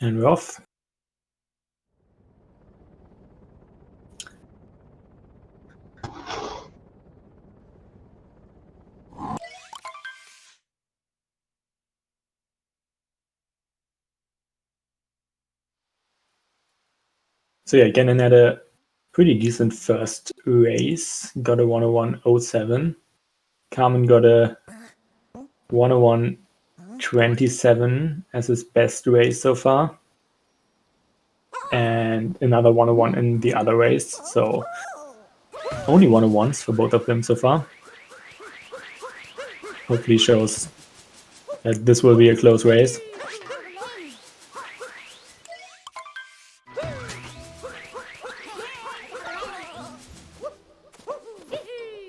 And we're off. So yeah, Ganon had a pretty decent first race. Got a 101.07. Carmen got a 101.27 as his best race so far. And another 101 in the other race. So only 101s for both of them so far. Hopefully shows that this will be a close race.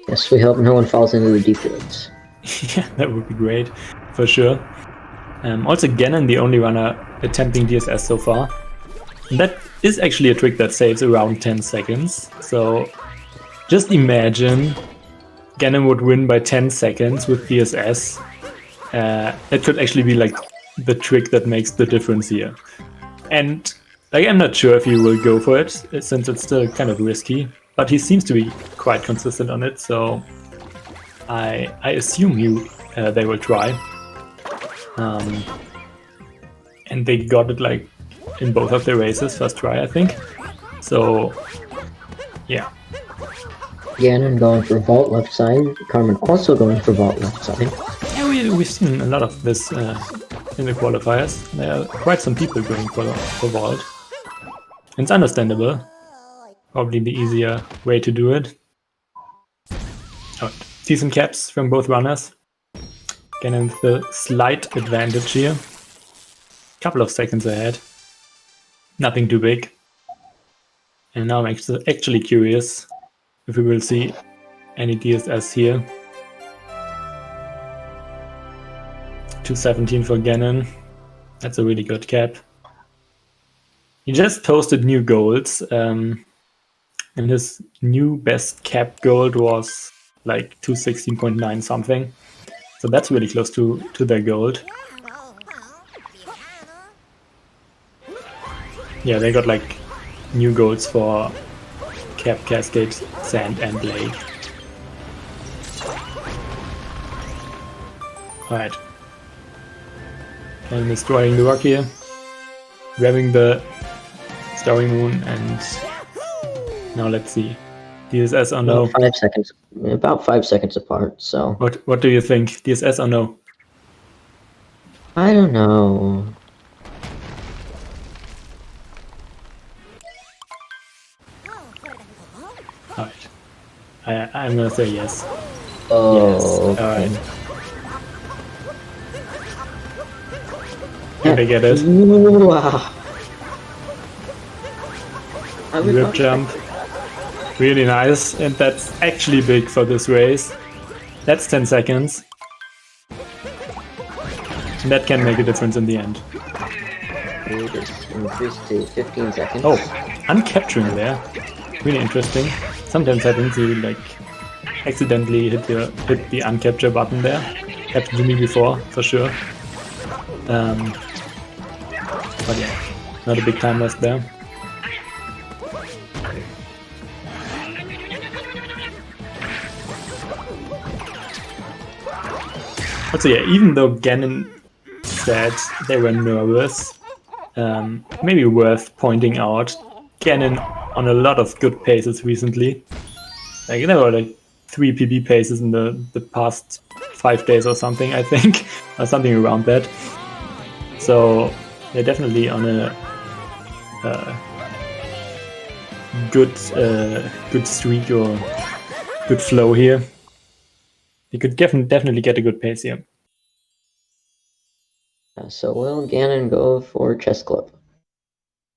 Yes, we hope no one falls into the deep woods. Yeah, that would be great, for sure. Also, Ganon, the only runner attempting DSS so far. And that is actually a trick that saves around 10 seconds. So just imagine Ganon would win by 10 seconds with DSS. That could actually be like the trick that makes the difference here. And like, I'm not sure if he will go for it, since it's still kind of risky. But he seems to be quite consistent on it, so I assume they will try. And they got it like in both of their races, first try, I think. So, yeah. Ganon going for vault left side. Carmen also going for vault left side. Yeah, we've seen a lot of this in the qualifiers. There are quite some people going for vault. And it's understandable. Probably the easier way to do it. Oh, decent caps from both runners. Ganon with the slight advantage here. Couple of seconds ahead. Nothing too big. And now I'm actually curious if we will see any DSS here. 217 for Ganon. That's a really good cap. He just posted new goals. And his new best cap gold was like 216.9 something. So that's really close to their gold. Yeah, they got like new golds for cap, cascade, sand, and blade. Alright. And destroying the rock here. Grabbing the Starry Moon, and now let's see. DSS or no? About 5 seconds apart, so. What do you think? DSS or no? I don't know. Alright. I'm gonna say yes. Oh, yes. okay. Alright. Did they get it? Wow. Rip jump. Really nice, and that's actually big for this race. That's 10 seconds. And that can make a difference in the end. Increase to 15 seconds. Oh, uncapturing there. Really interesting. Sometimes happens you like accidentally hit the uncapture button there. Happened to me before, for sure. But yeah, not a big time loss there. Also, yeah, even though Ganon said they were nervous, maybe worth pointing out, Ganon on a lot of good paces recently. Like, there were like 3 PB paces in the past 5 days or something, I think, or something around that. So they're definitely on a good streak or good flow here. You could definitely get a good pace here. So will Ganon go for chest club?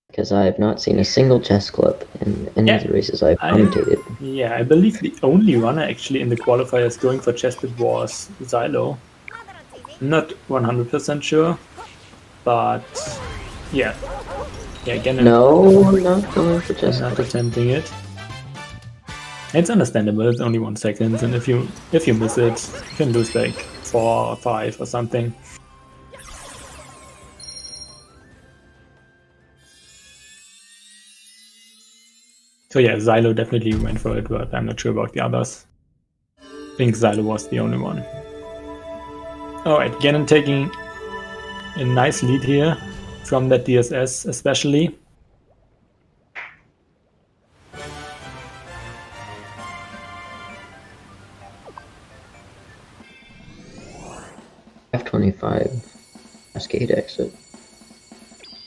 Because I have not seen a single chest club in any of the races I've commentated. Yeah, I believe the only runner actually in the qualifiers going for chested was Xylo. I'm not 100% sure, but yeah. Yeah, Ganon. No, not going for chest club. Not attempting it. It's understandable, it's only 1 second, and if you miss it, you can lose like 4 or 5 or something. So yeah, Xylo definitely went for it, but I'm not sure about the others. I think Xylo was the only one. Alright, Ganon taking a nice lead here from that DSS especially. F25 Cascade exit.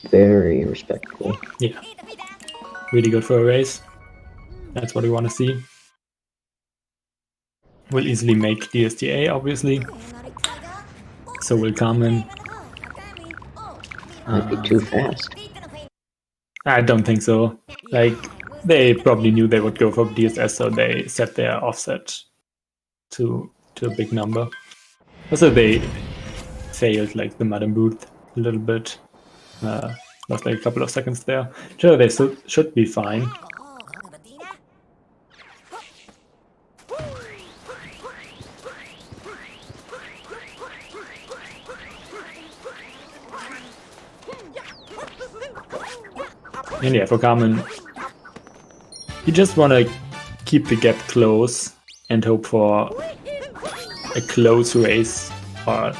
Very respectable. Yeah, really good for a race. That's what we want to see. Will easily make DSTA, obviously. So will Carmen. Might be too fast. I don't think so. Like, they probably knew they would go for DSS, so they set their offset to a big number. Also, they failed like the Madam Booth a little bit. Lost like a couple of seconds there. Sure, they should be fine. And yeah, for Carmen, you just want to keep the gap close and hope for a close race, or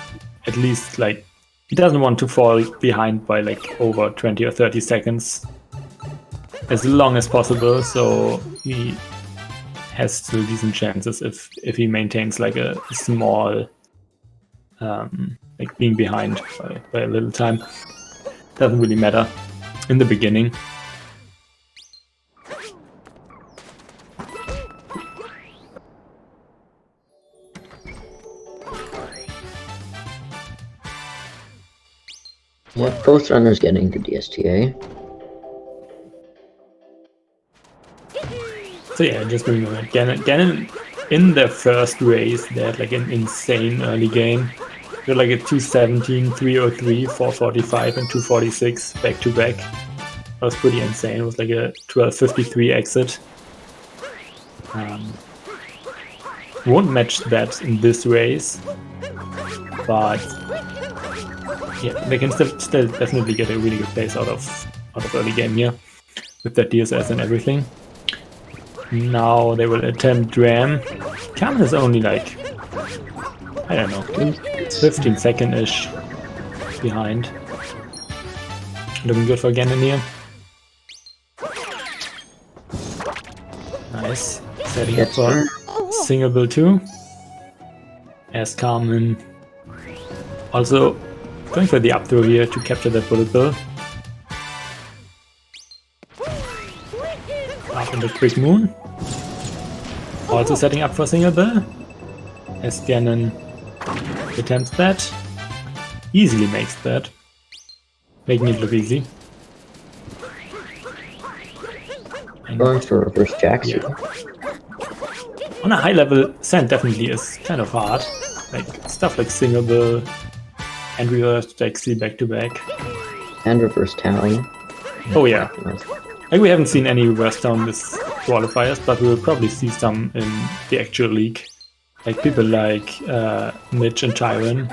at least like he doesn't want to fall behind by like over 20 or 30 seconds as long as possible, so he has still decent chances if he maintains like a small like being behind by a little time. Doesn't really matter in the beginning. Yeah, both runners getting the DSTA. So yeah, just remember, Ganon in their first race, they had like an insane early game. They had like a 217, 303, 445, and 246 back to back. That was pretty insane. It was like a 1253 exit. Won't match that in this race, but yeah, they can still definitely get a really good place out of early game here with that DSS and everything. Now they will attempt Ram. Carmen is only like, I don't know, 15 second-ish behind. Looking good for Ganon here. Nice. Setting up for Singable 2. As Carmen also going for the up throw here to capture that bullet bill. Up in the quick moon. Also setting up for Singable. As Ganon attempts that. Easily makes that. Making it look easy. And Going for reverse Jackson. Yeah. On a high level, Sand definitely is kind of hard. Like stuff like Singable and reverse Jaxi back to back. And reverse Town. Oh yeah. Like we haven't seen any reverse down this qualifiers, but we will probably see some in the actual league. Like people like Mitch and Tyron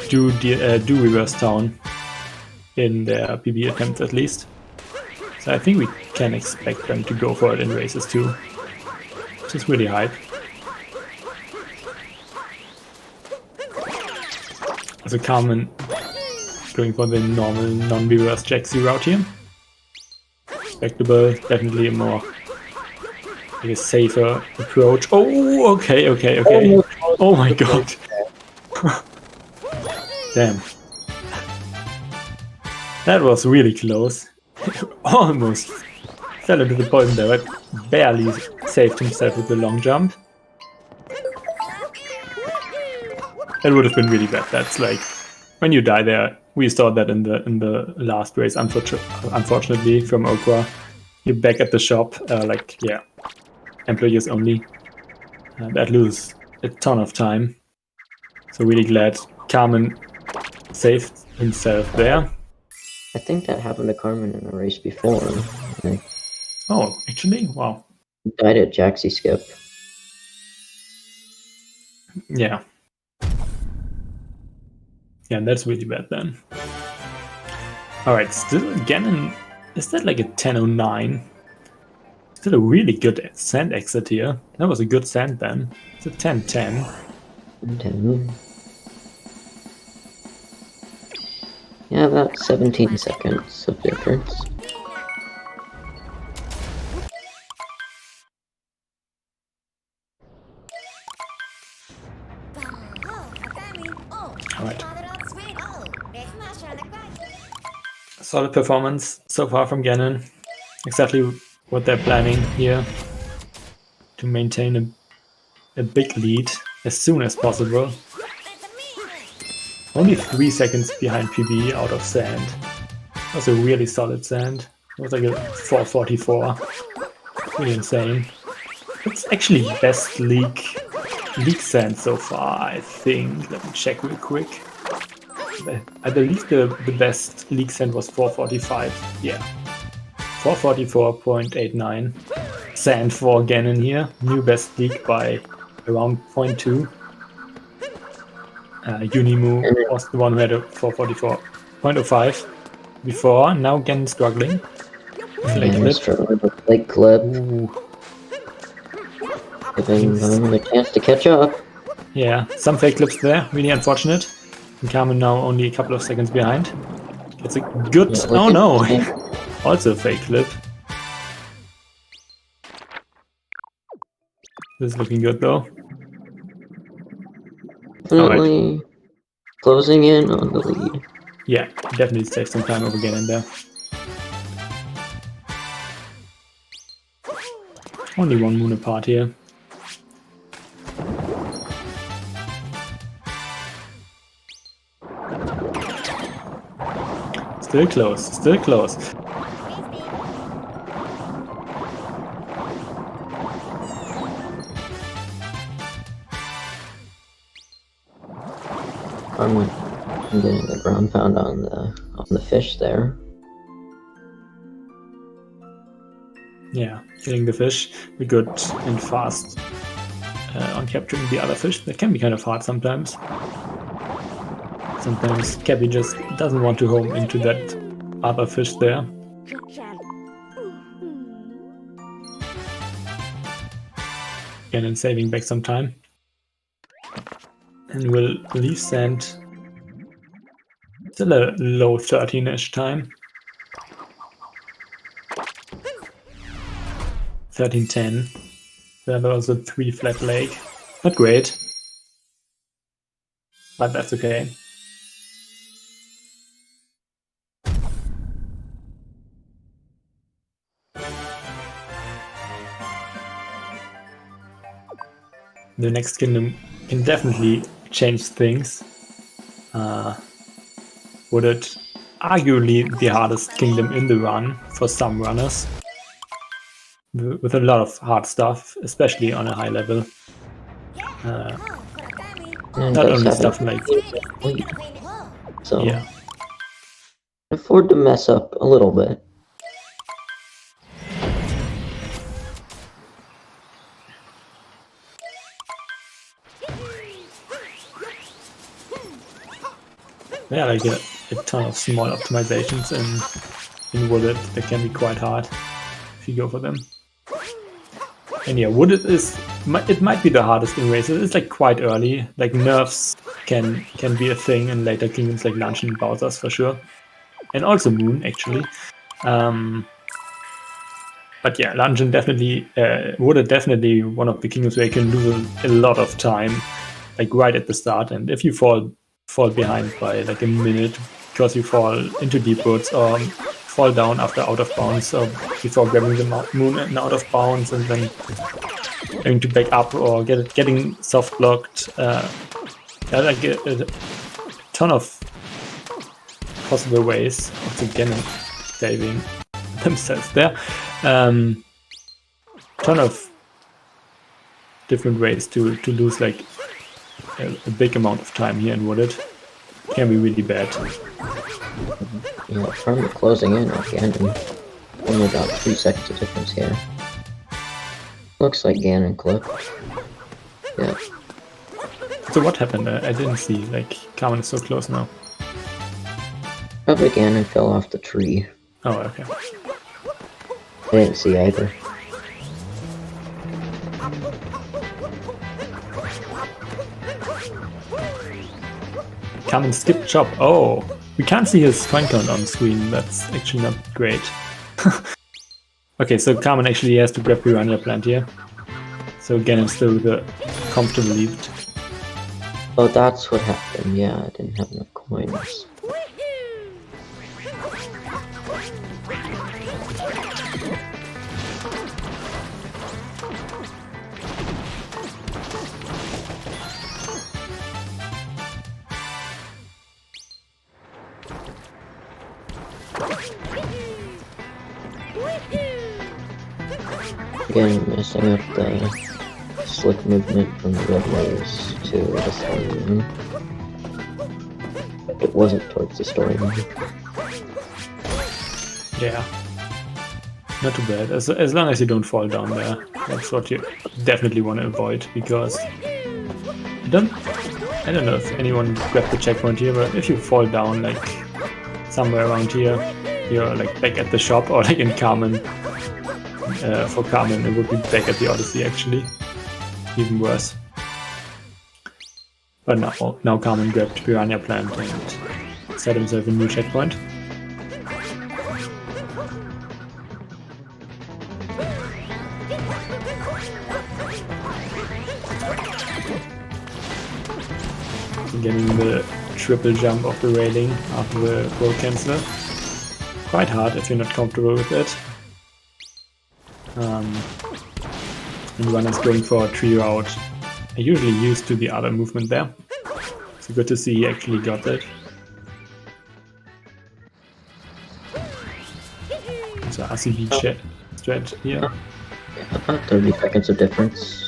do reverse town in their PB attempts at least. So I think we can expect them to go for it in races too, which is really hype. Also Carmen going for the normal non-reverse Jaxi route here. Respectable, definitely a more like a safer approach. Oh, okay. Oh my god. Damn. That was really close. Almost fell into the poison there, but barely saved himself with the long jump. That would have been really bad. That's like when you die there. We saw that in the last race, unfortunately, from Okra. You're back at the shop, like yeah, employees only. That loses a ton of time. So really glad Carmen saved himself there. I think that happened to Carmen in a race before. Like, oh, actually? Wow. he died at Jaxi skip. Yeah. Yeah, that's really bad then. Alright, still Ganon Is that like a 1009? Still a really good sand exit here. That was a good sand then. It's a 1010. 10. Yeah, about 17 seconds of difference. Alright. Solid performance so far from Ganon. Exactly what they're planning here. To maintain a big lead as soon as possible. Only 3 seconds behind PB out of sand. That was a really solid sand. It was like a 444. Really insane. It's actually best league sand so far, I think. Let me check real quick. I believe the best league sand was 445. Yeah. 444.89. Sand for Ganon here. New best league by around 0.2. Unimu was the one who had a 444.05 before. Now Ganon struggling. Struggling with Flake Clip. Giving them a chance to catch up. Yeah, some fake clips there. Really unfortunate. Kingcarmin now only a couple of seconds behind. It's a good... Yeah, oh no! Also a fake clip. This is looking good though. Definitely closing in on the lead. Yeah, definitely save some time over Ganon there. Only one moon apart here. Still close, still close. I'm getting the ground pound on the fish there. Yeah, killing the fish. We're good and fast on capturing the other fish. That can be kind of hard sometimes. Sometimes Cappy just doesn't want to home into that other fish there. Ganon saving back some time. And we'll leave sand. Still a low 13-ish time. 1310. That was a 3 flat lake. Not great. But that's okay. The next kingdom can definitely change things. Would it arguably the hardest kingdom in the run for some runners? With a lot of hard stuff, especially on a high level. Not only stuff like... So, yeah. afford to mess up a little bit. Yeah, like a ton of small optimizations in Wooded that can be quite hard if you go for them. And yeah, Wooded it might be the hardest in races. It's like quite early. Like nerfs can be a thing in later kingdoms like Luncheon and Bowser's for sure. And also Moon actually. But yeah, Luncheon definitely Wooded definitely one of the kingdoms where you can lose a lot of time, like right at the start, and if you fall behind by like a minute because you fall into deep woods or fall down after out of bounds or before grabbing the moon and out of bounds and then having to back up or getting soft blocked. Like a ton of possible ways of again saving themselves there. Ton of different ways to lose like a big amount of time here in Wooded. Can be really bad. Yeah, from closing in again, only about 3 seconds of difference here. Looks like Ganon clip. Yeah. So what happened? I didn't see. Like Carmen is so close now. Probably Ganon fell off the tree. Oh, okay. I didn't see either. Carmin skip chop. Oh, we can't see his coin count on screen. That's actually not great. Okay, so Carmin actually has to grab Piranha Plant here. So Ganon still with a comfortable lead. Oh, that's what happened. Yeah, I didn't have enough coins. Again, messing up the slick movement from the red waves to the storyline. But it wasn't towards the storyline. Yeah. Not too bad. As long as you don't fall down there. That's what you definitely want to avoid, because I don't know if anyone grabbed the checkpoint here, but if you fall down like somewhere around here, you're like back at the shop, or like in Carmin. For Carmin, it would be back at the Odyssey actually. Even worse. But now Carmin grabbed Piranha Plant and set himself a new checkpoint. Getting the triple jump off the railing after the roll canceller. Quite hard if you're not comfortable with it. And runners going for a tree route are usually used to the other movement there. So good to see he actually got it. So RCB stretch here. Yeah, about 30 seconds of difference.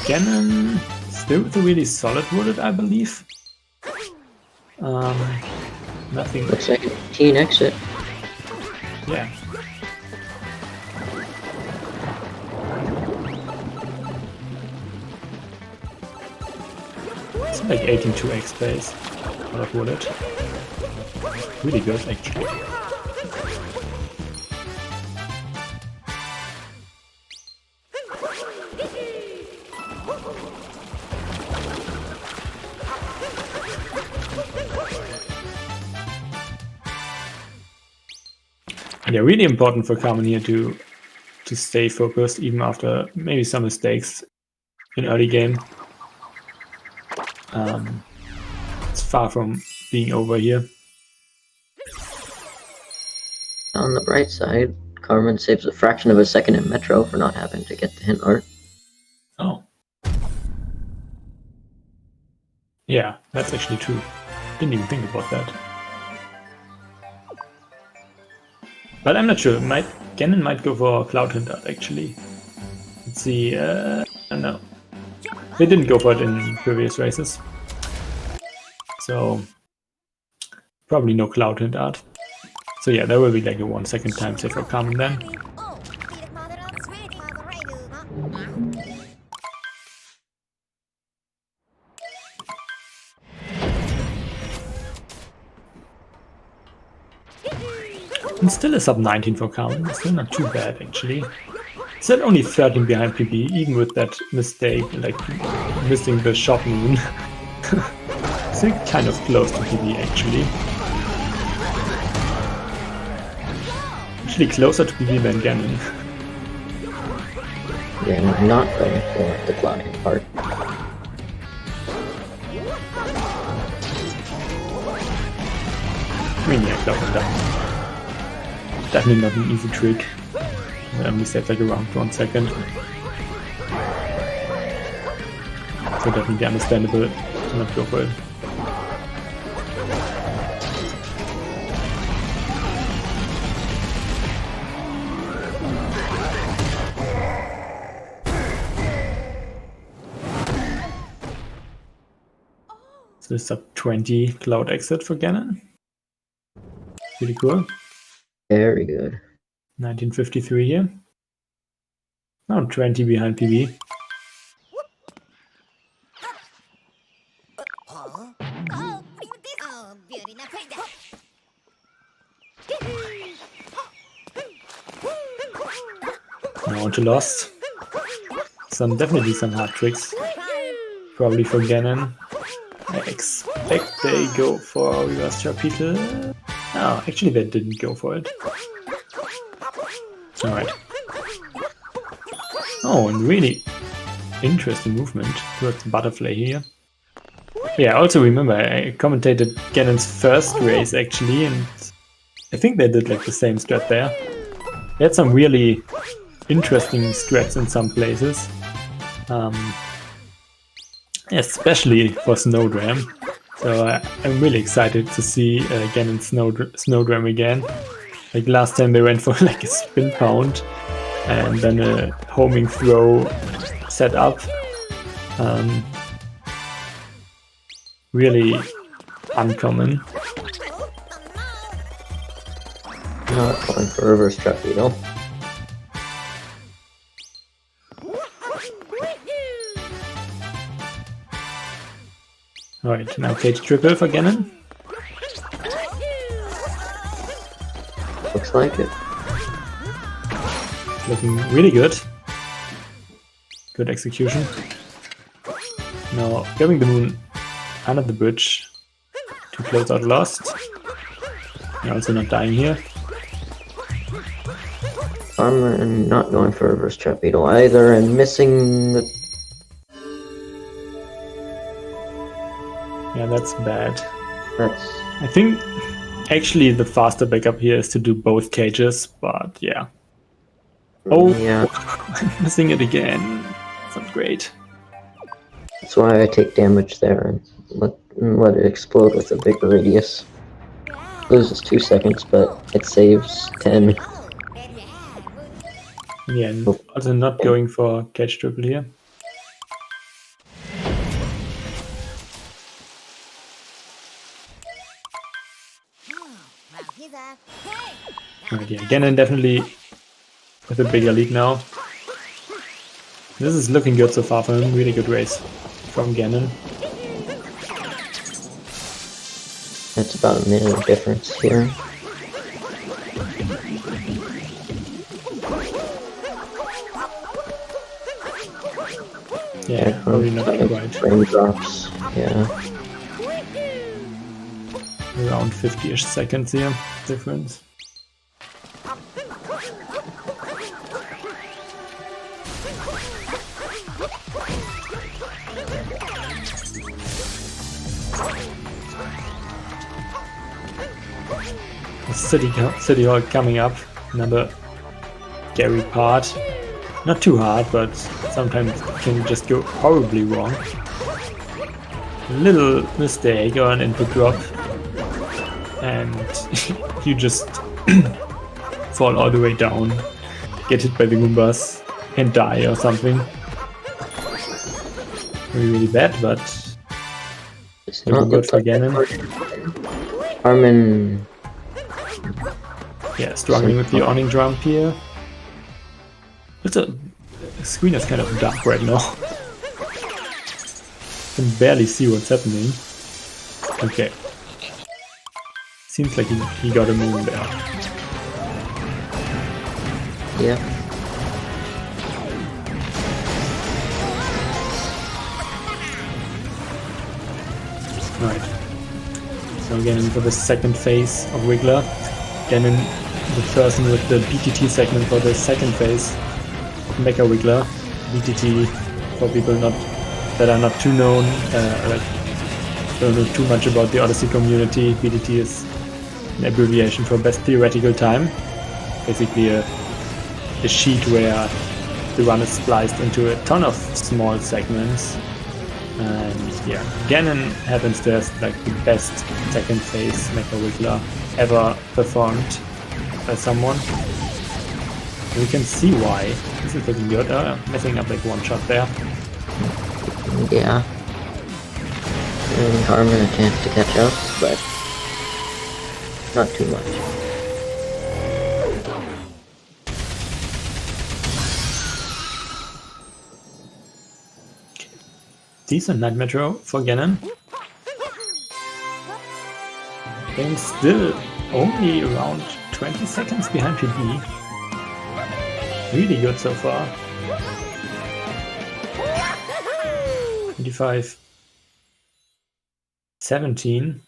Ganon still with a really solid bullet, I believe. Nothing. Looks like a teen exit. Yeah. It's like 18-2x base out of bullet. Really good, actually. Yeah, really important for Carmin here to stay focused even after maybe some mistakes in early game. It's far from being over here. On the bright side, Carmin saves a fraction of a second in Metro for not having to get the hint art. Oh. Yeah, that's actually true. Didn't even think about that. But I'm not sure. Ganon might go for Cloud Hint Art actually. Let's see. I don't know. They didn't go for it in previous races, so probably no Cloud Hint Art. So yeah, there will be like a 1 second time save for Carmin then. And still a sub 19 for Carmin, still not too bad actually. Still only 13 behind PB, even with that mistake, like missing the shop moon. Still kind of close to PB actually. Actually closer to PB than Ganon. Yeah, I'm not going for the Cloud Hint part. I mean, yeah, Cloud Hint Art. Definitely not an easy trick. I only saved like around 1 second. So definitely understandable to not go for it. So sub 20 cloud exit for Ganon. Pretty cool. Very good. 1953 here. Around 20 behind PB. down to Lost. Definitely some hard tricks. Probably for Ganon. I expect they go for reverse Sharpedo. No, actually they didn't go for it. Alright. Oh, and really interesting movement towards the butterfly here. Yeah, also remember, I commentated Ganon's first race actually, and I think they did like the same strat there. They had some really interesting strats in some places. Especially for Snowdram. So I'm really excited to see Ganon's Snowdram again. Like last time they went for like a spin pound and then a homing throw set up. Really uncommon. Not going for reverse Sharpedo. Alright, now cage triple for Ganon. Looks like it. Looking really good. Good execution. Now grabbing the moon under the bridge to close out Lost. You're also not dying here. Carmin not going for reverse Sharpedo either and missing the... Yeah, that's bad. That's... I think actually the faster backup here is to do both cages, but yeah. Oh, yeah. I'm missing it again. It's not great. That's why I take damage there and let it explode with a big radius. Loses 2 seconds, but it saves 10. Yeah, and also not going for cage triple here. Right, yeah, Ganon definitely with a bigger lead now. This is looking good so far for him. Really good race from Ganon. That's about a minute of difference here. Yeah, probably not quite. Frame drops, yeah. Around 50-ish seconds here difference. City Hall coming up, another scary part. Not too hard, but sometimes it can just go horribly wrong. A little mistake or an input drop, and you just fall all the way down, get hit by the Goombas, and die or something. Really bad, but It's looking not good for Ganon. Carmin... Yeah, struggling with the awning jump here. The screen is kind of dark right now. Can barely see what's happening. Okay. Seems like he got a moon there. Yeah. Right. So again for the second phase of Wiggler. Ganon, the person with the BTT segment for the second phase. Mecha Wiggler. BTT, for people that are not too known, don't know too much about the Odyssey community. BTT is an abbreviation for Best Theoretical Time. Basically a sheet where the run is spliced into a ton of small segments. And yeah, Ganon happens to have like the best second phase Mecha Wiggler ever performed by someone. We can see why. This is looking good. Messing up like one shot there. Yeah. Giving Carmin a chance to catch up, but not too much. Decent Night Metro for Ganon. And still only around 20 seconds behind PB. really good so far. 25, 17.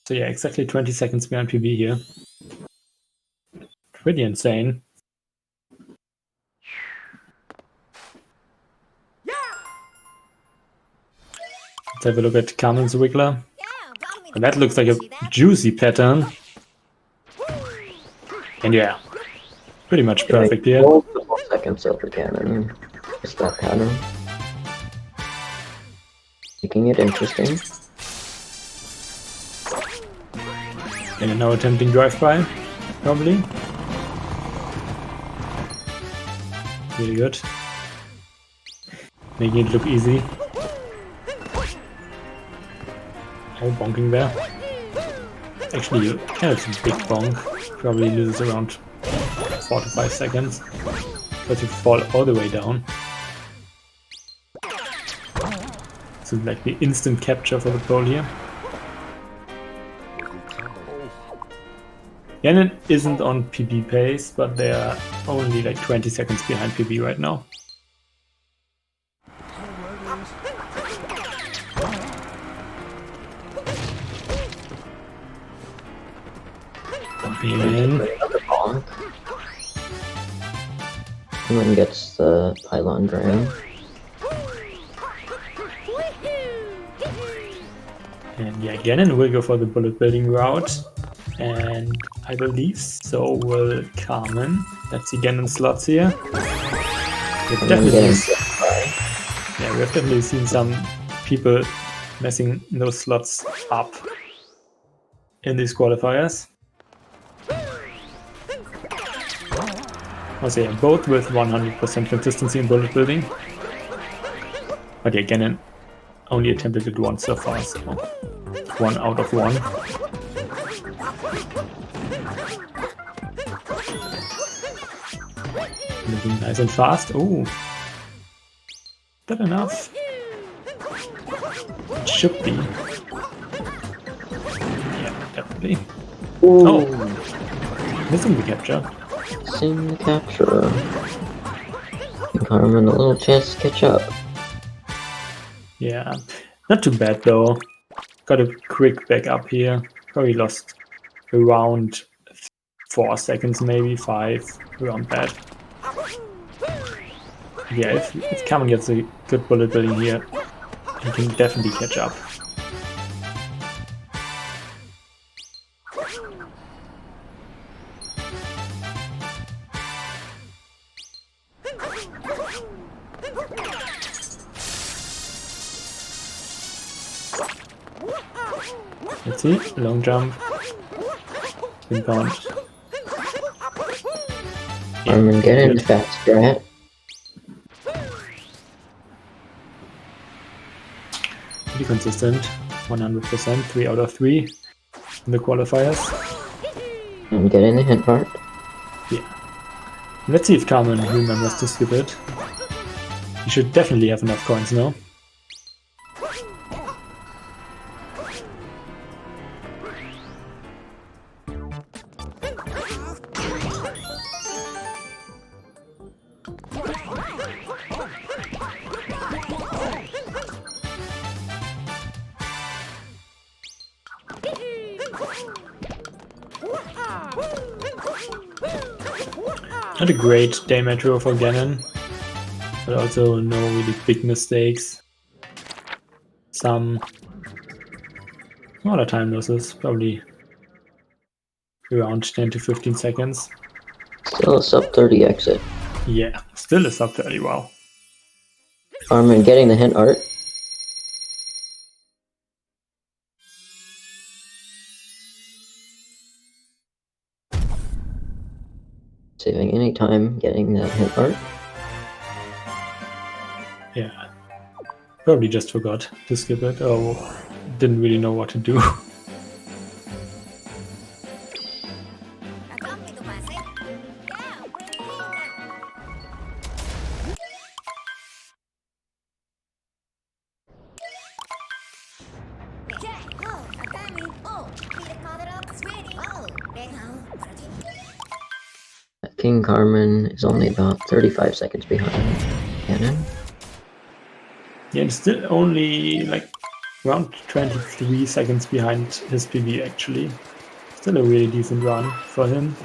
So yeah, exactly 20 seconds behind PB here. Pretty insane. Let's have a look at Carmen's Wiggler. And that looks like a juicy pattern. And yeah, pretty much perfect here. Multiple seconds over Ganon. Just that pattern. Making it interesting. And now attempting drive-by, probably. Really good. Making it look easy. Oh, bonking there. Actually, yeah, it's a big bonk. Probably loses around 4 to 5 seconds. But you fall all the way down. So like the instant capture for the pole here. Ganon isn't on PB pace, but they are only like 20 seconds behind PB right now. Bumping in. And then gets the pylon drain. And yeah, Ganon will go for the bullet building route. And I believe so will Carmen. Let's see Ganon slots here. We've definitely seen some people messing those slots up in these qualifiers. Also, yeah, both with 100% consistency in bullet building. But yeah, Ganon only attempted it once so far, so 1 out of 1. Moving nice and fast. Oh, that enough? It should be. Yeah, definitely. Ooh. Oh, missing the capture. Missing the capture. Kingcarmin a little chance to catch up. Yeah, not too bad though. Got a quick back up here. Probably lost around 4 seconds, maybe 5, around that. Yeah, if Carmen gets a good bullet building here, he can definitely catch up. Let's see, long jump, spin pound. Carmen, get in fast, Strat. Pretty consistent, 100%, 3 out of 3 in the qualifiers. And get in the hint part. Yeah. Let's see if Carmen remembers to skip it. He should definitely have enough coins now. Not a great day metro for Ganon, but also no really big mistakes. Some smaller time losses, probably around 10 to 15 seconds. Still a sub 30 exit. Yeah, still a sub 30, wow. Carmen getting the hint art. Saving any time getting that hint art. Yeah, probably just forgot to skip it, or didn't really know what to do. Kingcarmin is only about 35 seconds behind Ganon. Yeah, and still only like around 23 seconds behind his PB actually. Still a really decent run for him.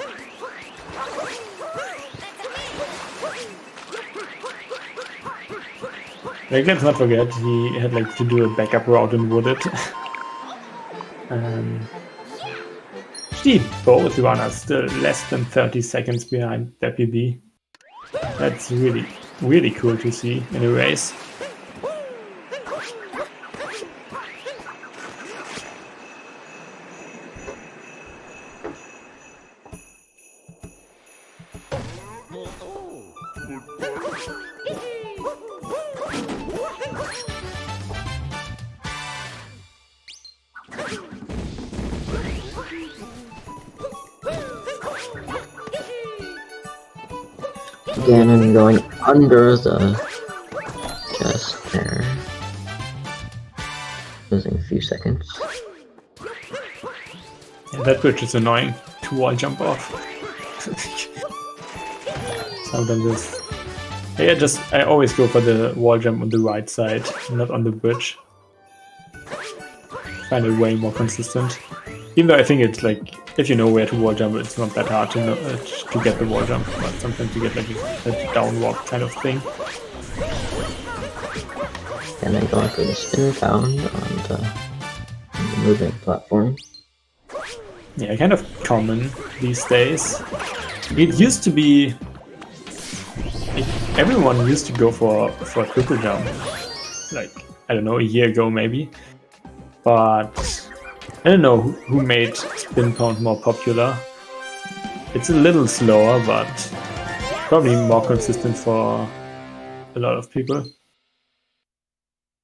Like, let's not forget, he had like to do a backup route and wooded. Actually, both runners still less than 30 seconds behind their PB. That's really, really cool to see in a race. Ganon going under the chest there. Losing a few seconds. Yeah, that bridge is annoying to wall jump off. Sometimes it's... Yeah, I always go for the wall jump on the right side, not on the bridge. Find it way more consistent. Even though I think it's like, if you know where to wall jump, it's not that hard to know, to get the wall jump, but sometimes you get like a down walk kind of thing. And then going for the spin pound on the moving platform. Yeah, kind of common these days. It used to be... everyone used to go for a triple jump. Like, I don't know, a year ago maybe. But... I don't know who made spin pound more popular. It's a little slower, but probably more consistent for a lot of people. I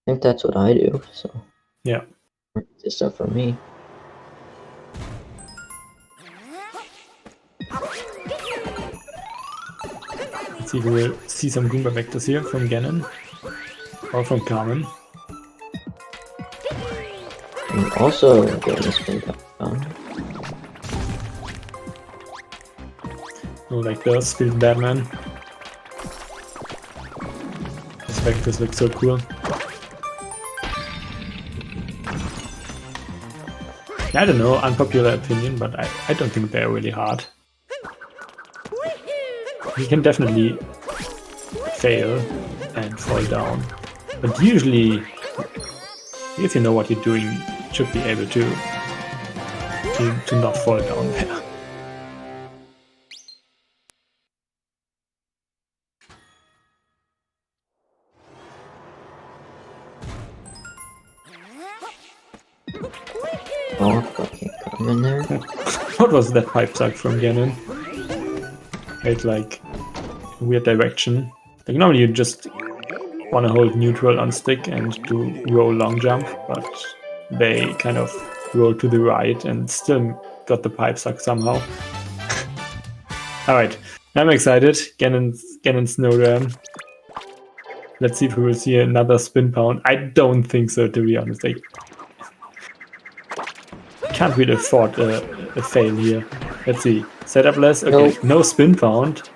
think that's what I do, so Yeah. it's stuff for me. Let's see if we'll see some Goomba vectors here from Ganon or from Carmin. And also getting the spin pound. Oh, like the Spilled Batman. These vectors look so cool. I don't know, unpopular opinion, but I don't think they're really hard. You can definitely fail and fall down, but usually, if you know what you're doing, you should be able to not fall down there. Oh, okay, come in there. What was that pipe suck from Ganon? It's like a weird direction. Like normally you just want to hold neutral on stick and do roll long jump, but they kind of roll to the right and still got the pipe suck somehow. Alright, I'm excited. Ganon's Snowram. Let's see if we will see another spin pound. I don't think so, to be honest. I can't really afford a fail here. Let's see. Setup less. Okay, Nope. No spin pound.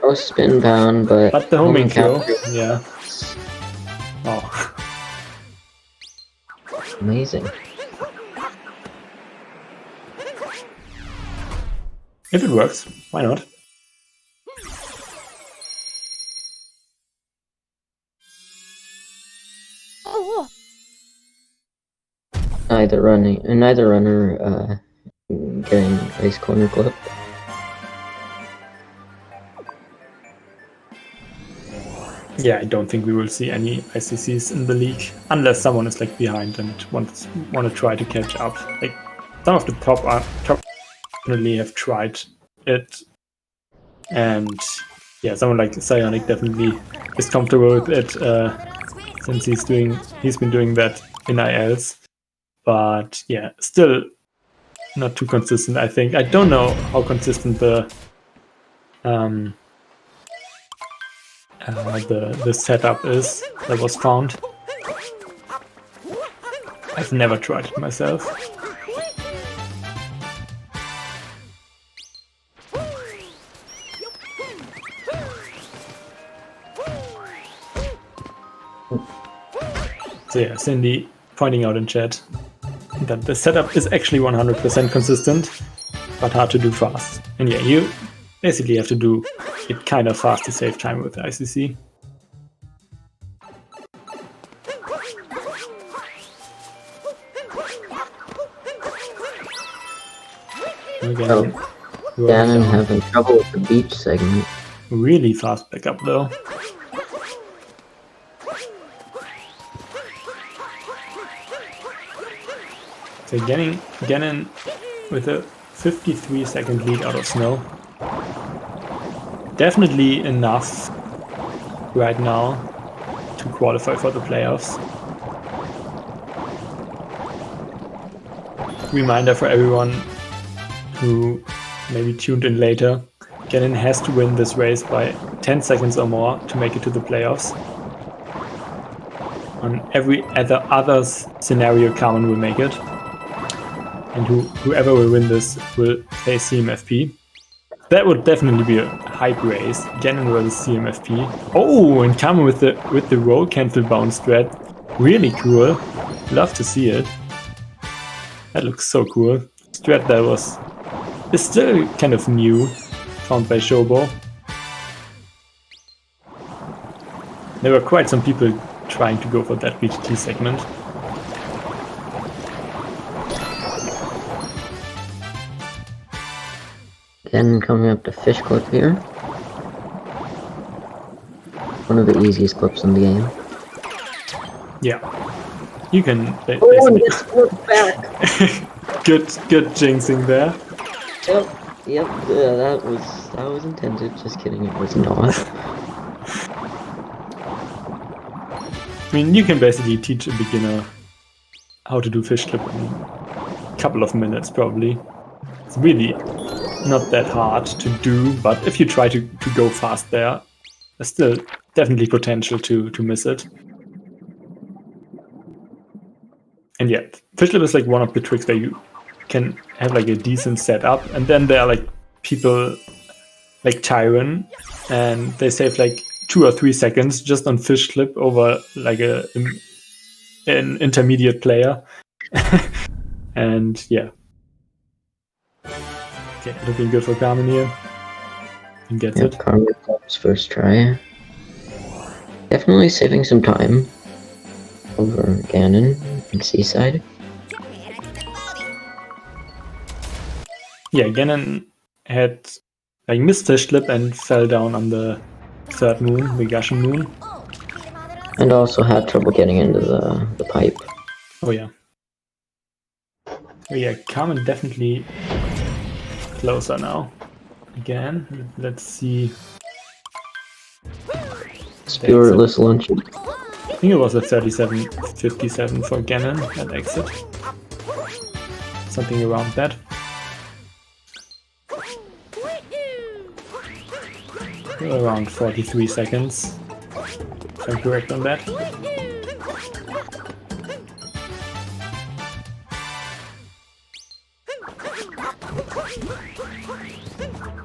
No spin pound, but the homing throw. counter. Yeah. Oh. Amazing. If it works, why not? Neither runner getting race corner clip. Yeah, I don't think we will see any ICCs in the league unless someone is like behind and want to try to catch up. Like some of the top definitely have tried it, and yeah, someone like Psionic definitely is comfortable with it since he's been doing that in ILs. But yeah, still not too consistent, I think. I don't know how consistent the setup is that was found. I've never tried it myself. So yeah, Cindy pointing out in chat that the setup is actually 100% consistent, but hard to do fast. And yeah, you basically have to do it kind of fast to save time with the ICC. Again, Ganon having trouble with the beach segment. Really fast backup though. So Ganon with a 53-second lead out of snow. Definitely enough right now to qualify for the playoffs. Reminder for everyone who maybe tuned in later, Ganon has to win this race by 10 seconds or more to make it to the playoffs. On every other scenario, Carmen will make it. And whoever will win this will face CMFP. That would definitely be a hype race. Ganon versus CMFP. Oh, and Carmen with the roll cancel bounce strat. Really cool. Love to see it. That looks so cool. Strat that is still kind of new, found by Shobo. There were quite some people trying to go for that BGT segment. Ganon coming up to Fish Clip here. One of the easiest clips in the game. Yeah. You can Oh, and it's flipped back! good jinxing there. Yep, that was intended. Just kidding, it was not. I mean, you can basically teach a beginner how to do fish clip in a couple of minutes, probably. It's really not that hard to do, but if you try to go fast there, there's still definitely potential to miss it. And yeah, fish clip is like one of the tricks where you can have like a decent setup, and then there are like people like Tyron, and they save like 2 or 3 seconds just on fish clip over like an intermediate player. And yeah. Okay, looking good for Carmen here. He gets it. Carmen his first try. Definitely saving some time over Ganon and Seaside. Yeah, Ganon had like missed fish clip and fell down on the third moon, the Gushing moon. And also had trouble getting into the pipe. Oh yeah. Oh yeah, Carmen definitely closer now. Again, let's see. Spiritless lunch. I think it was a 37.57 for Ganon at exit. Something around that. Around 43 seconds. If I'm correct on that.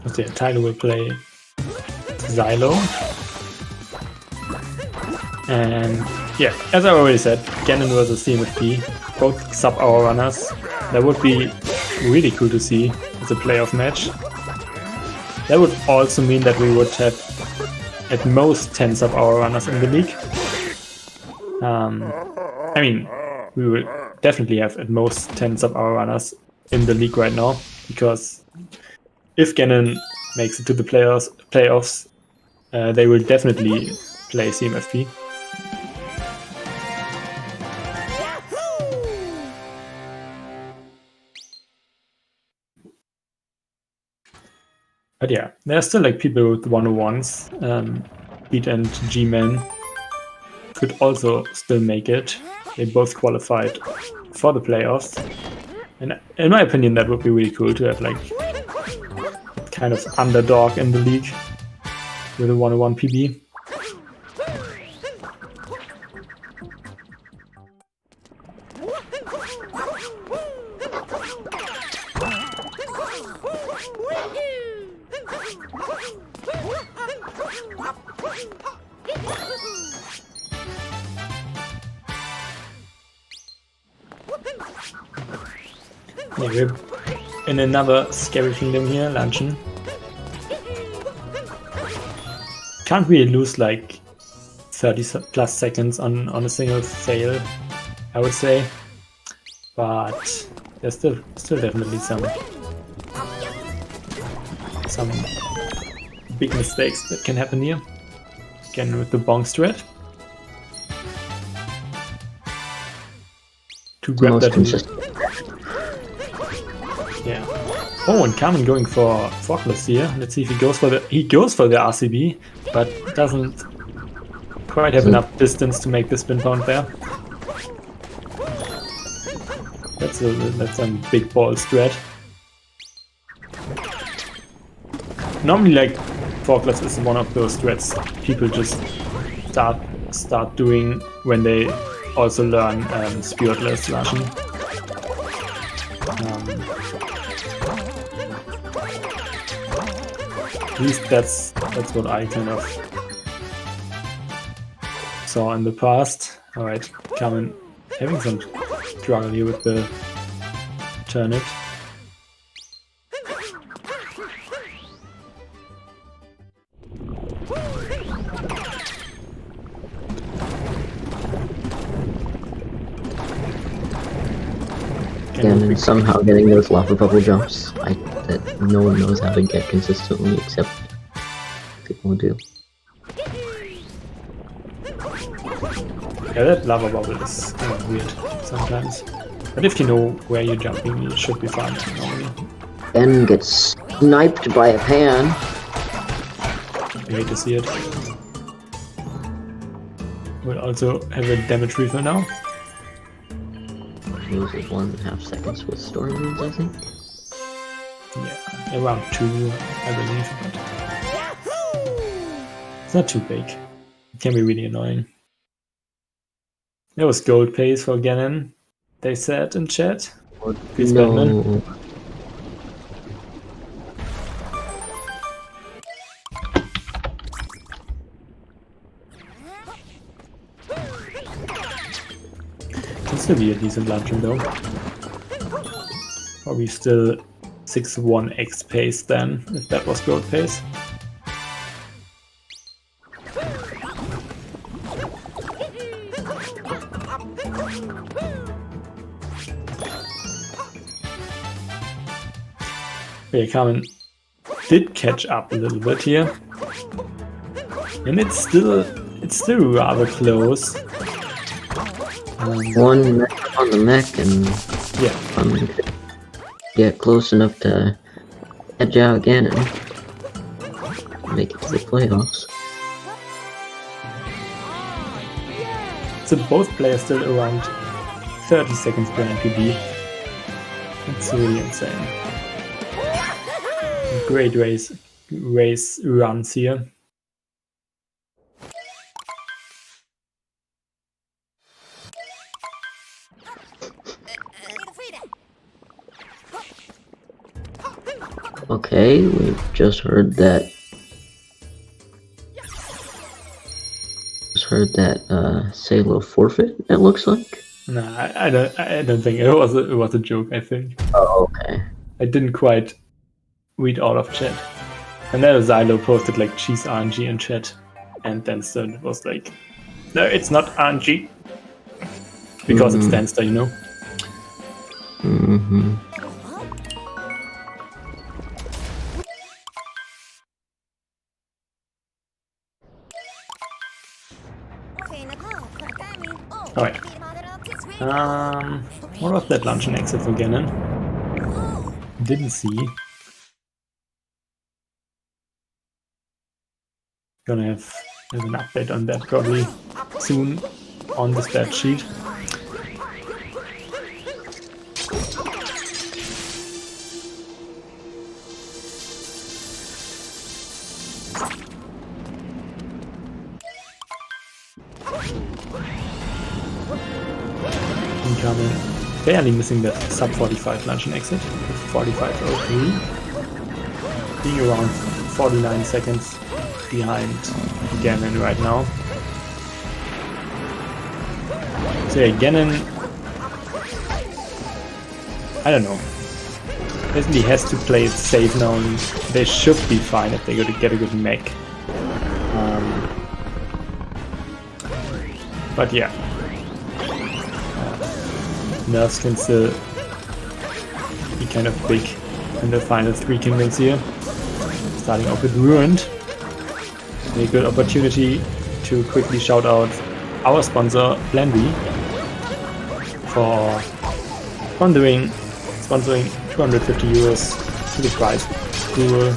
Okay, Tyler will play Xylo. And yeah, as I already said, Ganon versus CMFP, both sub-hour runners. That would be really cool to see as a playoff match. That would also mean that we would have at most 10 sub-hour runners in the league. I mean, we will definitely have at most 10 sub-hour runners in the league right now, because if Ganon makes it to the playoffs, they will definitely play CMFP. But yeah, there are still like people with 101s. Beat and G-Man could also still make it. They both qualified for the playoffs. And in my opinion, that would be really cool to have like kind of underdog in the league with a 101 PB. Yeah, we're in another scary kingdom here, Luncheon. Can't really lose like 30 plus seconds on a single fail, I would say. But there's still definitely some big mistakes that can happen here. Again with the bonk strat. To grab that. Yeah. Oh, and Carmen going for forklifts here. Let's see if he goes for the RCB, but doesn't quite have enough distance to make the spin pound there. That's a big ball strat. Normally, like, forklifts is one of those strats people just start doing when they also learn spiritless Russian. At least that's what I kind of saw in the past. Alright, Carmen having some struggle here with the turnip. And somehow getting those lava bubble jumps that no one knows how to get consistently except people do. Yeah, that lava bubble is kind of weird sometimes. But if you know where you're jumping, it should be fine normally. Ben gets sniped by a pan. I hate to see it. We'll also have a damage refill now. Loses 1.5 seconds with story moves, I think. Yeah, around 2, I believe, but it's not too big. It can be really annoying. There was gold pace for Ganon, they said in chat. Please, Batman. Can still be a decent luncheon though. Probably still 6-1x pace then, if that was gold pace. Okay, Carmen did catch up a little bit here, and it's still rather close. One mech on the mech, and get close enough to edge out again and make it to the playoffs. So both players still around 30 seconds per NPD. It's really insane. Great race runs here. Okay, we've just heard that. Salo forfeit. It looks like. No, I don't think it was a joke. I think. Oh, okay. I didn't quite read all of chat, and then Xylo posted like cheese RNG in chat, and then Stern was like, "No, it's not RNG because it's Danster, you know." Mm-hmm. Alright. What was that luncheon exit for Ganon? Didn't see. Gonna have an update on that probably soon on the stat sheet. Kingcarmin barely missing that sub 45 luncheon exit with 45.03, being around 49 seconds behind Ganon right now. So yeah, Ganon, I don't know. basically has to play it safe now, and they should be fine if they get a good mech. But yeah, nerfs can still be kind of big in the final 3 kingdoms here. Starting off with Ruined. A good opportunity to quickly shout out our sponsor, Plan B, for sponsoring 250 euros to the prize pool.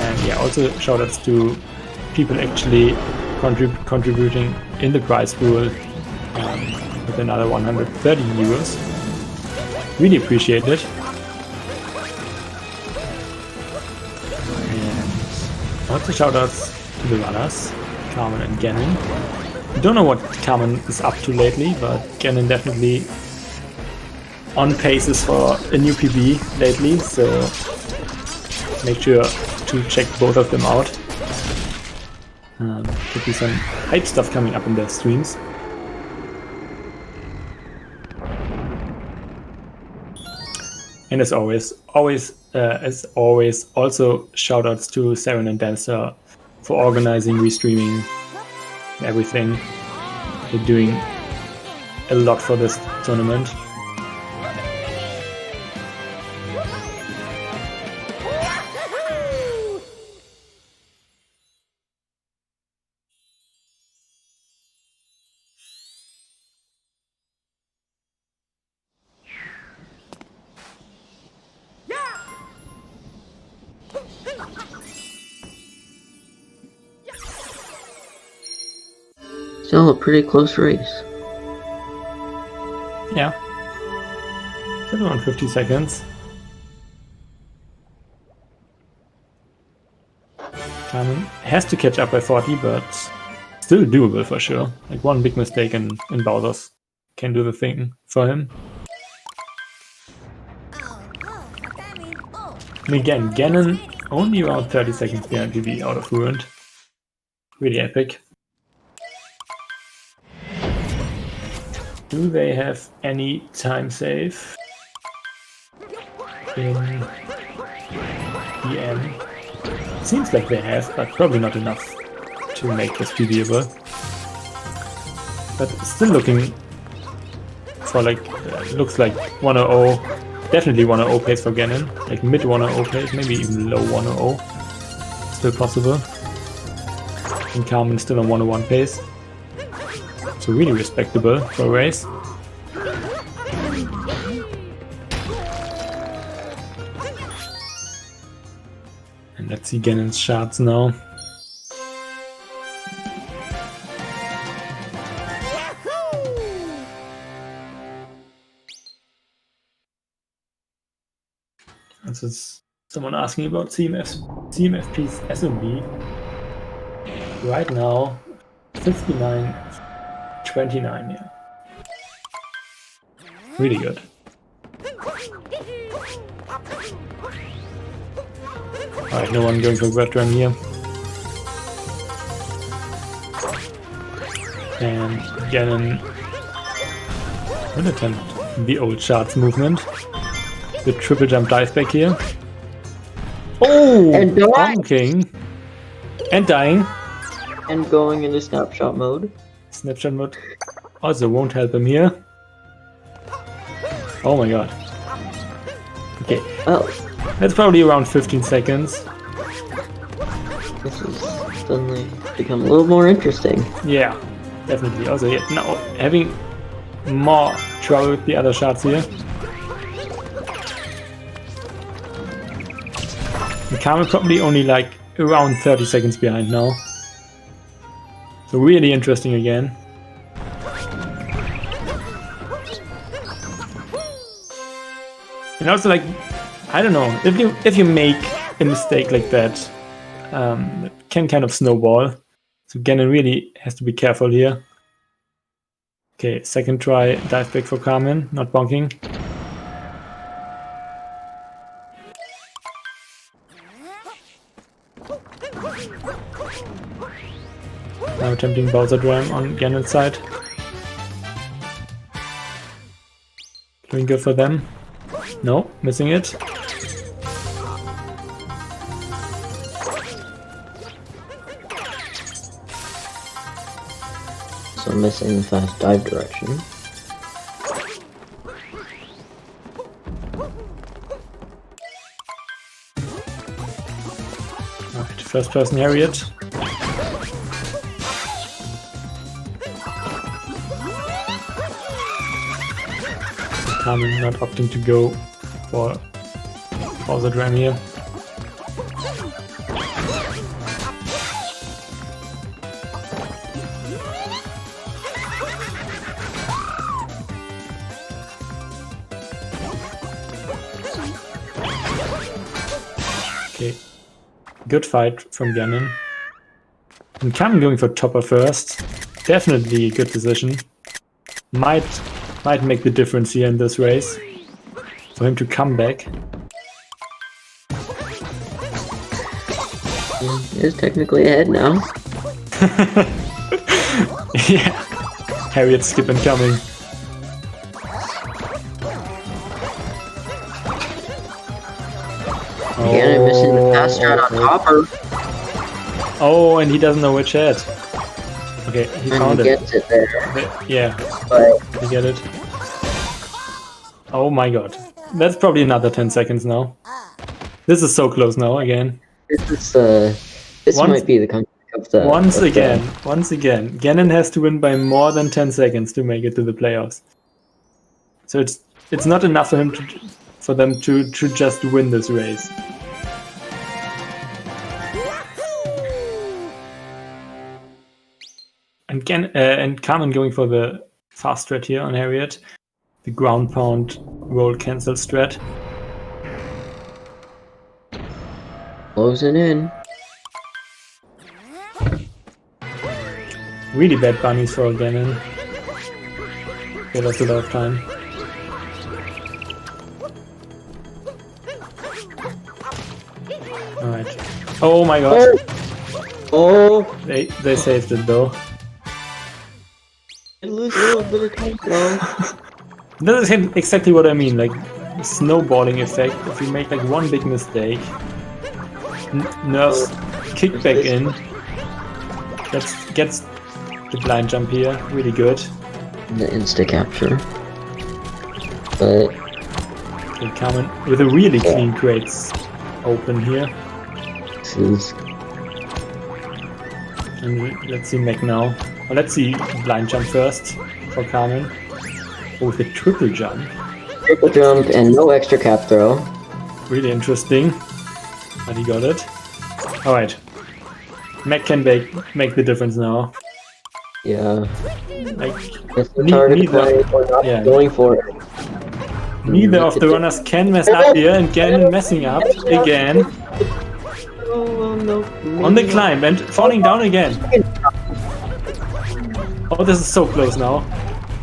And yeah, also shout outs to people actually contributing in the prize pool with another 130 euros. Really appreciate it. And also shout outs to the runners, Carmen and Ganon. Don't know what Carmen is up to lately, but Ganon definitely on paces for a new PB lately, so make sure to check both of them out. Could be some hype stuff coming up in their streams. And as always, also shoutouts to Saren and Dancer for organizing, restreaming, everything. They're doing a lot for this tournament. Still a pretty close race. Yeah. Still around 50 seconds. Carmen has to catch up by 40, but still doable for sure. Like one big mistake in Bowser's can do the thing for him. And again, Ganon only around 30 seconds behind PB out of Ruined. Really epic. Do they have any time save in the end? Seems like they have, but probably not enough to make this PBable. But still looking for like, looks like 100, definitely 100 pace for Ganon, like mid 100 pace, maybe even low 100, still possible. And Carmen still on 101 pace. So really respectable for a race. And let's see Ganon's shards now. This is someone asking about CMFP's SMB. Right now, 59-29, yeah. Really good. Alright, no one going for veteran here. And Ganon will attempt the old shards movement. The triple jump dive back here. Oh! And bonking! And dying. And going into snapshot mode. Snapshot mode also won't help him here. Oh my god. Okay. Well, that's probably around 15 seconds. This has suddenly become a little more interesting. Yeah, definitely. Also, yeah, now having more trouble with the other shots here. And Carmen probably only like around 30 seconds behind now. So really interesting again. And also, like, I don't know, if you make a mistake like that, it can kind of snowball. So Ganon really has to be careful here. Okay, second try, dive back for Carmen, not bonking. Now attempting Bowser Dram on Ganon's side. Doing good for them. No, missing it. also missing the fast dive direction. Alright, first person Harriet. Carmin not opting to go for Bowser Ram here. Okay, good fight from Ganon. And Carmin going for Topper first. Definitely a good decision. Might make the difference here in this race. For him to come back. He is technically ahead now. Yeah. Harriet skip and coming. Ganon missing the fast start on Topper. Oh, and he doesn't know which head. Okay, he And found he it. gets it there. Yeah, But you get it. Oh my god. That's probably another 10 seconds now. This is so close now again. this might be the comeback of the... Once again, Ganon has to win by more than 10 seconds to make it to the playoffs. So it's not enough for him for them to just win this race. And Carmen going for the fast strat here on Harriet. The ground pound roll cancel strat. Closing in. Really bad bunnies for Ganon. Gave us a lot of time. Alright. Oh my god. Oh! They saved it though. It loses a little bit of time though. That is exactly what I mean, like snowballing effect. If you make like one big mistake, nerfs kick back in. Gets the blind jump here, really good. The insta capture. But Okay, Carmen with a really clean crates open here. this is... And let's see Mac now. Well, let's see blind jump first for Carmen. Oh, with a triple jump. Triple jump and no extra cap throw. Really interesting. But he got it. Alright. Mac can make the difference now. Yeah. Like, That's the target play. We're not going for it. Neither of the runners can mess up here, and Ganon messing up again. Oh no. On the climb and falling down again. Oh, this is so close now.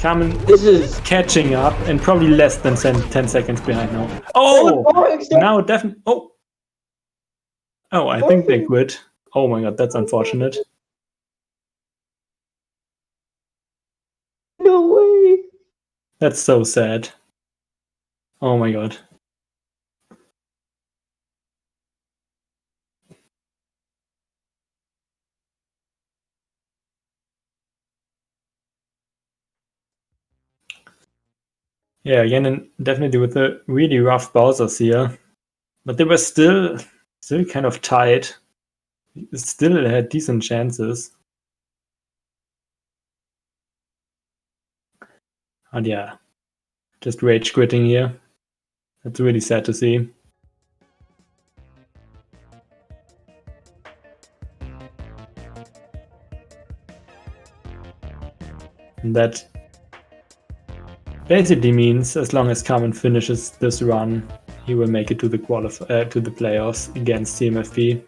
Carmen This is... catching up and probably less than 10 seconds behind now. Oh! Now definitely... Oh! Oh, I think they quit. Oh my god, that's unfortunate. No way! That's so sad. Oh my god. Yeah, again, and definitely with the really rough Bowsers here. But they were still kind of tight. Still had decent chances. And yeah, just rage quitting here. That's really sad to see. And that basically means as long as Carmen finishes this run, he will make it to the to the playoffs against TMFP.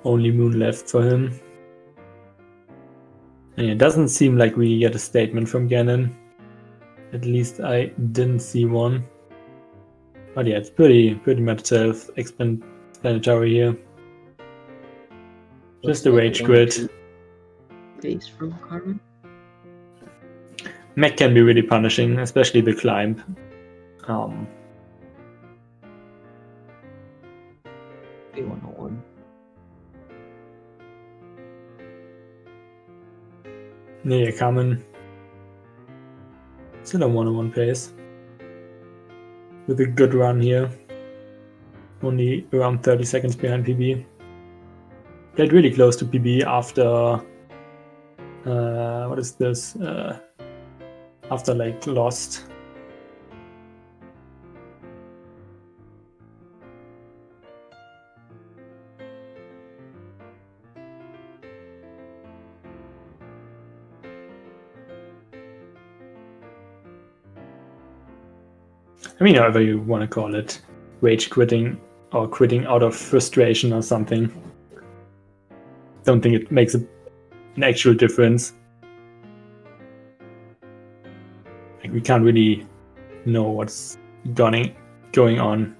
only moon left for him. And it doesn't seem like we get a statement from Ganon. At least I didn't see one. But yeah, it's pretty much self-explanatory here. Just a rage quit. Face from Carmin. Mech can be really punishing, especially the climb. B101. Yeah, Carmin. Still a 101 pace. With a good run here. Only around 30 seconds behind PB. Played really close to PB after... what is this? After like Lost. I mean, however you want to call it, rage quitting or quitting out of frustration or something. Don't think it makes an actual difference. Like, we can't really know what's going on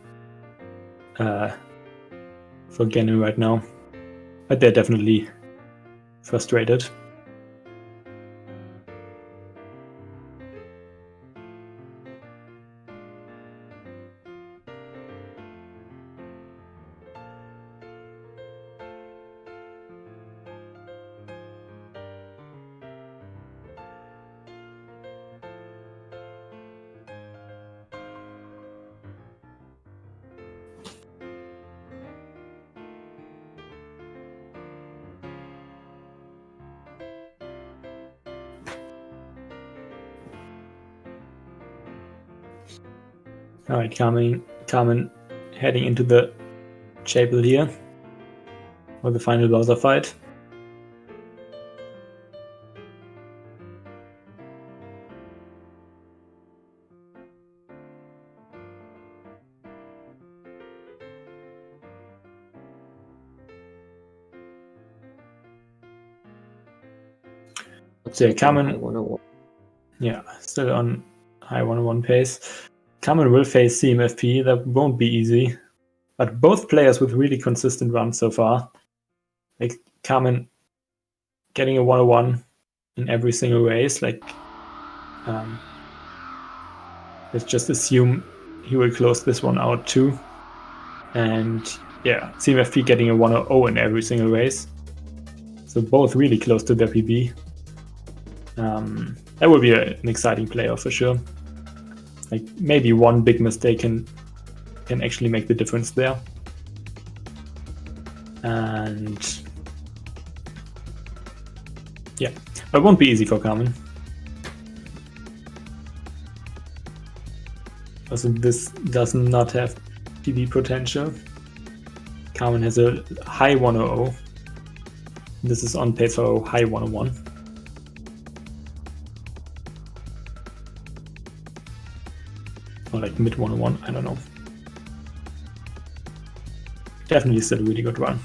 for Ganon right now, but they're definitely frustrated. Alright, Carmin heading into the chapel here for the final Bowser fight. So Carmin, yeah, still on high 101 pace. Carmin will face CMFP, that won't be easy. But both players with really consistent runs so far. Like Carmin getting a 101 in every single race. Like, let's just assume he will close this one out too. And yeah, CMFP getting a 100 in every single race. So both really close to their PB. That will be an exciting playoff for sure. Like maybe one big mistake can actually make the difference there. And yeah, but it won't be easy for Carmin. Also, this does not have PB potential. Carmin has a high 100. This is on pace for a high 101. Or like mid 101, I don't know. Definitely still a really good run.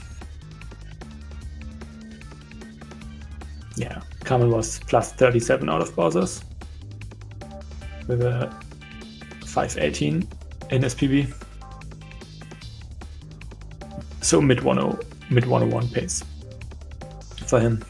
Yeah, Carmin was plus 37 out of Bowser's with a 518 in SPB. So mid 101 pace for him.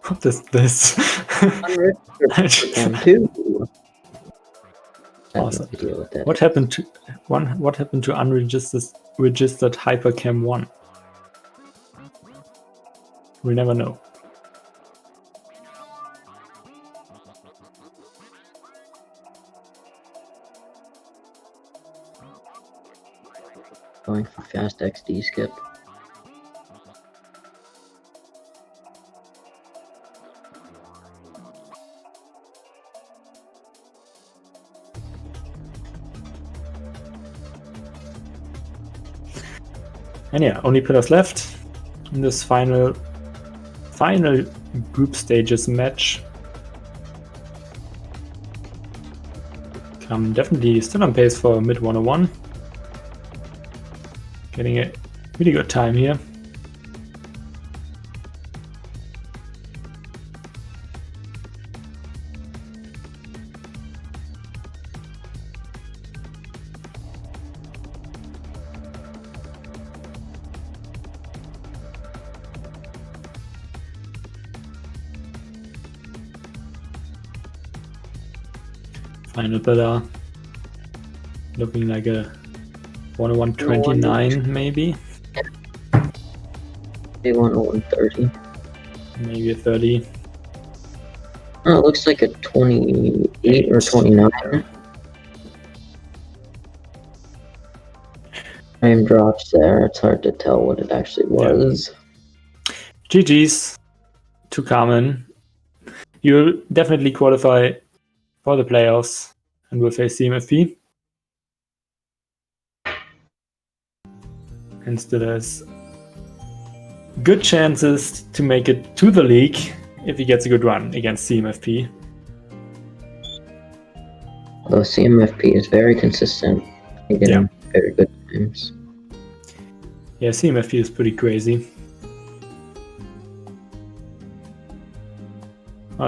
What is this? Awesome. What happened to unregistered Hypercam 1? We'll never know. Going for fast XD skip. And yeah, only pillars left in this final group stages match. I'm definitely still on pace for mid 101. Getting a really good time here. Final pillar. Looking like a 101.29 maybe. Maybe 101.30. Maybe a 30. Oh, it looks like a 28 or 29. Frame drops there. It's hard to tell what it actually was. GG's to Carmen. You'll definitely qualify for the playoffs and will face CMFP. And still has good chances to make it to the league if he gets a good run against CMFP. Although CMFP is very consistent, getting very good times. Yeah, CMFP is pretty crazy.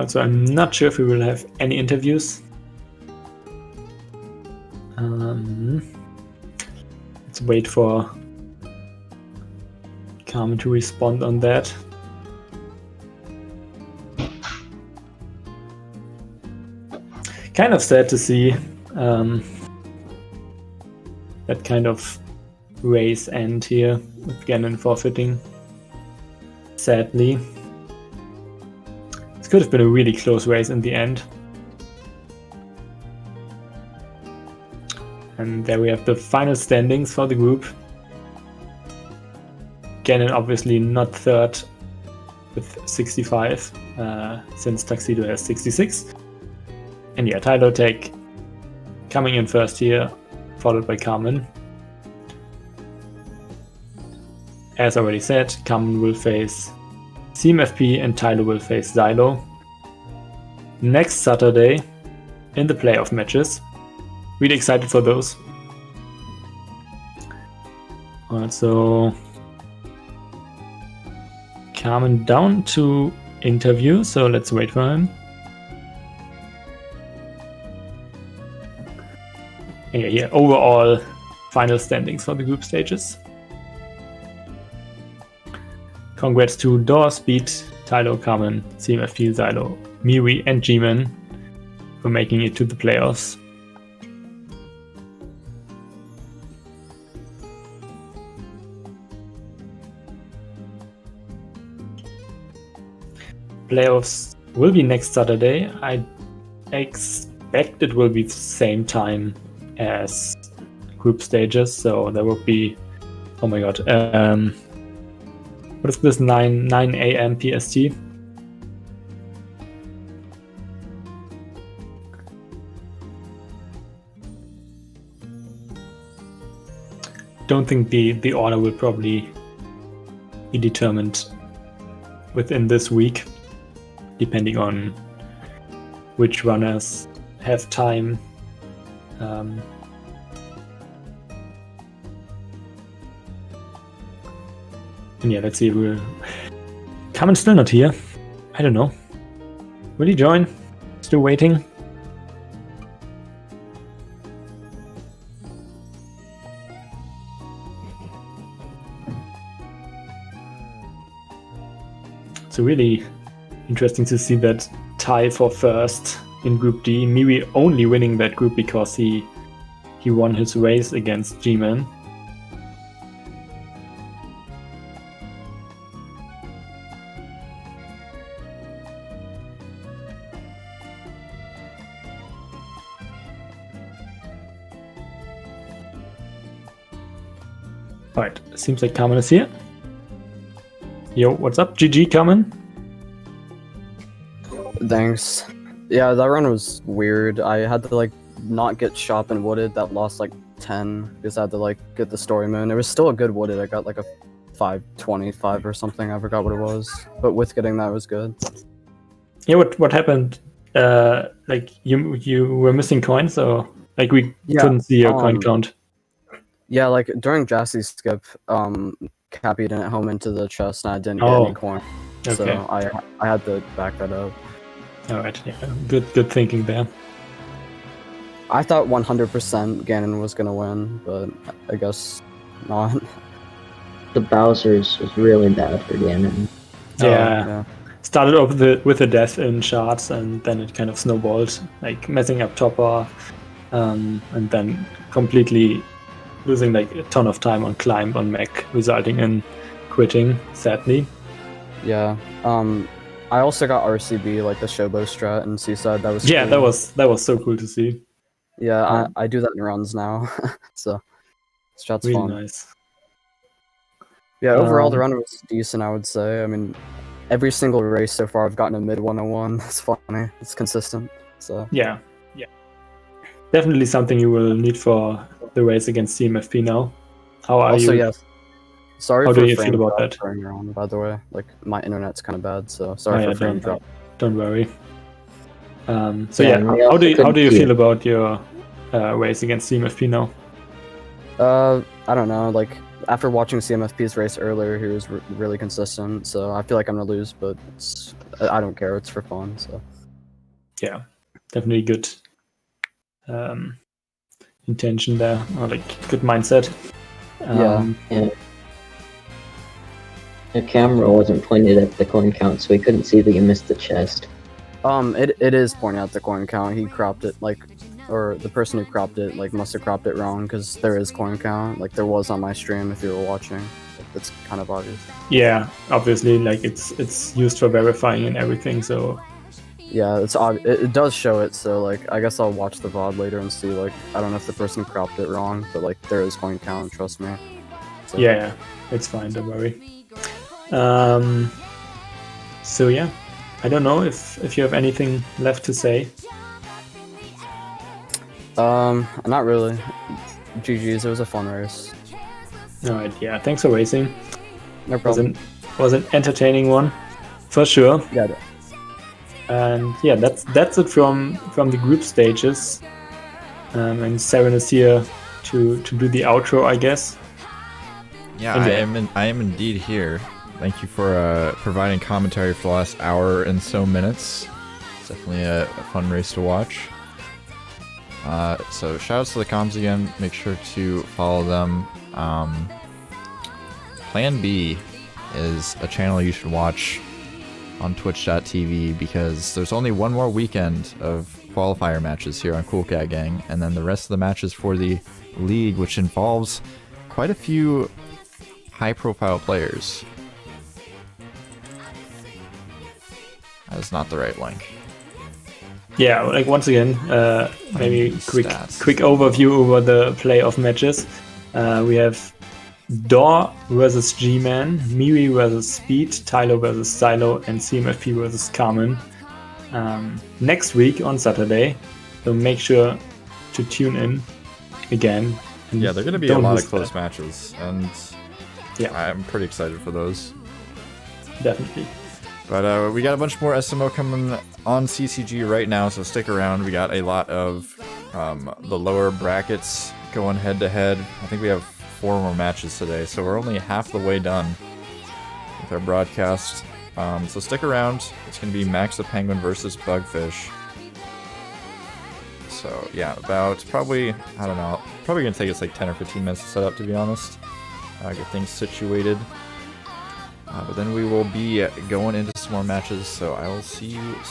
So I'm not sure if we will have any interviews. Let's wait for Carmen to respond on that. Kind of sad to see that kind of race end here with Ganon forfeiting. Sadly. This could have been a really close race in the end. And there we have the final standings for the group. Ganon obviously not third with 65, since Tuxedo has 66. And yeah, Tylotech coming in first here, followed by Carmen. As already said, Carmen will face CMFP and Tylo will face Xylo next Saturday in the playoff matches. Really excited for those. Also, Carmen down to interview, so let's wait for him. Yeah, overall final standings for the group stages. Congrats to Door, Speed, Tylo, Carmen, CMFP, Xylo, Miri, and G-Man for making it to the playoffs. Playoffs will be next Saturday. I expect it will be the same time as group stages, so there will be, oh my god, what is this, 9 a.m. PST? Don't think the order will probably be determined within this week, depending on which runners have time. And yeah, let's see. Carmen's still not here. I don't know. Will he join? Still waiting. It's really interesting to see that tie for first in Group D. Miri only winning that group because he won his race against G-Man. Alright, seems like Carmen is here. Yo, what's up? GG, Carmen? Thanks. Yeah, that run was weird. I had to like not get shop and wooded. That lost like 10 because I had to like get the story moon. It was still a good wooded. I got like a 525 or something. I forgot what it was, but with getting that was good. Yeah, what happened? Like you were missing coins, or like we couldn't see your coin count? Yeah, like during Jassy's skip, Cappy didn't home into the chest and I didn't get any coin. Okay. So I had to back that up. Alright, yeah. Good thinking there. I thought 100% Ganon was gonna win, but I guess not. The Bowser's was really bad for Ganon. Yeah. Started off with the death in shards, and then it kind of snowballed, like messing up Topper, and then completely losing like a ton of time on climb on mech, resulting in quitting, sadly. Yeah. I also got RCB, like the Shobo strat in Seaside. That was cool. that was so cool to see. Yeah, I do that in runs now, so strat's really fun. Nice. Yeah, overall the run was decent, I would say. I mean, every single race so far I've gotten a mid 101. It's funny. It's consistent. So yeah. Definitely something you will need for the race against CMFP now. How are you? Yes. Sorry How for do you feel about that? Around, by the way, like my internet's kind of bad, so sorry for frame drop. Don't worry. How do you feel about your race against CMFP now? I don't know. Like after watching CMFP's race earlier, he was really consistent. So I feel like I'm gonna lose, but I don't care. It's for fun. So yeah, definitely good intention there, or like good mindset. Yeah. The camera wasn't pointed at the coin count, so we couldn't see that you missed the chest. It is pointing at the coin count. He cropped it or the person who cropped it must have cropped it wrong because there is coin count. Like there was on my stream if you were watching. It's kind of obvious. Yeah, obviously, like it's used for verifying and everything. So yeah, it does show it. So like I guess I'll watch the VOD later and see. Like I don't know if the person cropped it wrong, but like there is coin count. Trust me. So. Yeah, it's fine. Don't worry. So yeah, I don't know if you have anything left to say. Not really. GG's, it was a fun race. Alright, yeah, thanks for racing. No problem. Was an entertaining one, for sure. Yeah. And yeah, that's it from the group stages. And Saren is here to do the outro, I guess. Yeah, I am indeed here. Thank you for providing commentary for the last hour and so minutes. It's definitely a fun race to watch. So shoutouts to the comms again. Make sure to follow them. Plan B is a channel you should watch on twitch.tv because there's only one more weekend of qualifier matches here on Cool Cat Gang, and then the rest of the matches for the league, which involves quite a few high-profile players. That is not the right link. Yeah, like once again, maybe quick overview over the playoff matches. We have Door versus G-Man, Miri versus Speed, Tylo versus Silo, and CMFP versus Carmen. Next week on Saturday, so make sure to tune in again. Yeah, they're going to be a lot of close matches, and yeah, I'm pretty excited for those. Definitely. But we got a bunch more SMO coming on CCG right now, so stick around. We got a lot of the lower brackets going head-to-head. I think we have 4 more matches today, so we're only half the way done with our broadcast. So stick around. It's going to be Max the Penguin versus Bugfish. So yeah, about probably, I don't know, probably going to take us like 10 or 15 minutes to set up, to be honest. Get things situated. But then we will be going into some more matches, so I will see you